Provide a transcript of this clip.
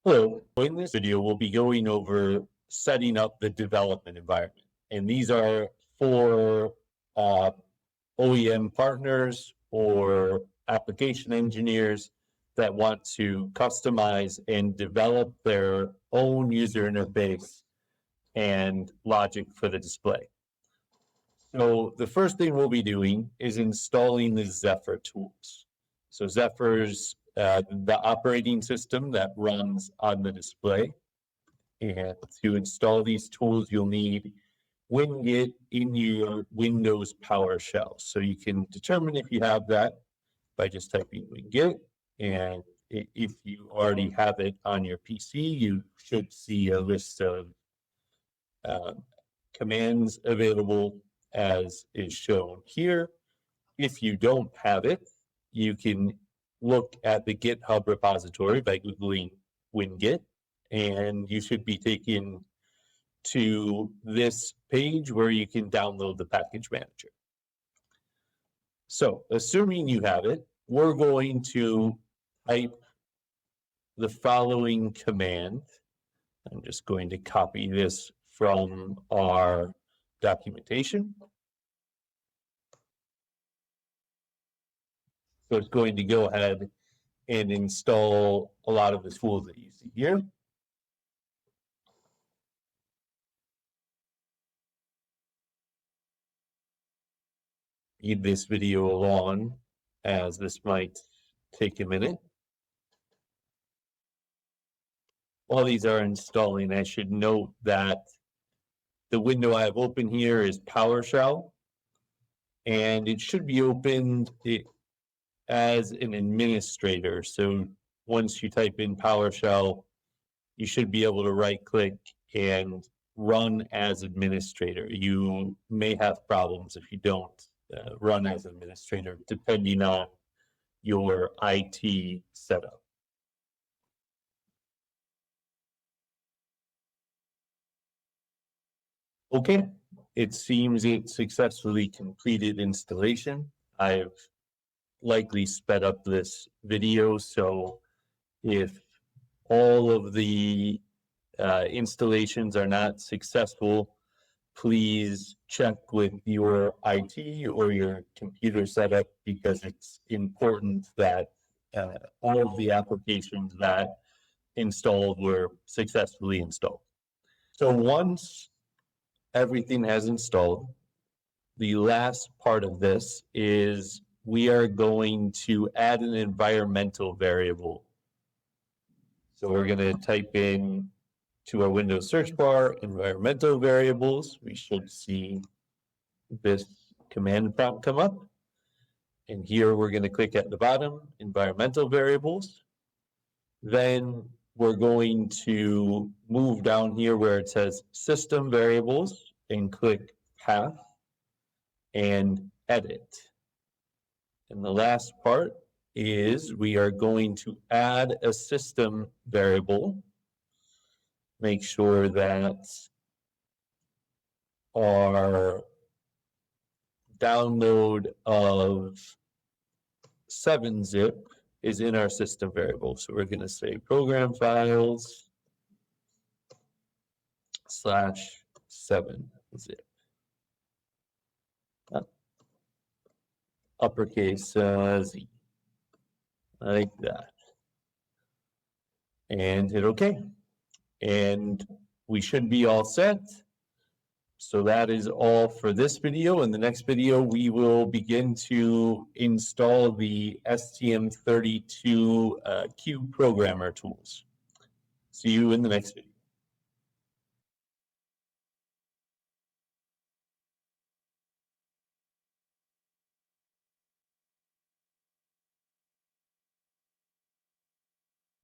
Hello, in this video we'll be going over setting up the development environment, and these are for OEM partners or application engineers that want to customize and develop their own user interface and logic for the display. So the first thing we'll be doing is installing the Zephyr tools. So Zephyr's the operating system that runs on the display. And to install these tools, you'll need WinGet in your Windows PowerShell. So you can determine if you have that by just typing WinGet. And if you already have it on your PC, you should see a list of commands available as is shown here. If you don't have it, you can look at the GitHub repository by Googling WinGet, and you should be taken to this page where you can download the package manager. So, assuming you have it, we're going to type the following command. I'm just going to copy this from our documentation. So it's going to go ahead and install a lot of the tools that you see here. Read this video along, as this might take a minute. While these are installing, I should note that the window I have open here is PowerShell, and it should be opened as an administrator. So once you type in PowerShell, you should be able to right-click and run as administrator. You may have problems if you don't run as administrator, depending on your IT setup. Okay, it seems it successfully completed installation. I've likely sped up this video, so if all of the installations are not successful, please check with your IT or your computer setup, because it's important that all of the applications that installed were successfully installed. So once everything has installed, the last part of this is we are going to add an environmental variable. So we're going to type in to our Windows search bar, environmental variables. We should see this command prompt come up. And here we're going to click at the bottom, environmental variables. Then we're going to move down here where it says system variables and click path and edit. And the last part is we are going to add a system variable. Make sure that our download of 7-zip is in our system variable. So we're going to say program files /7-zip. Uppercase Z, like that, and hit OK. And we should be all set. So that is all for this video. In the next video, we will begin to install the STM32 Q programmer tools. See you in the next video.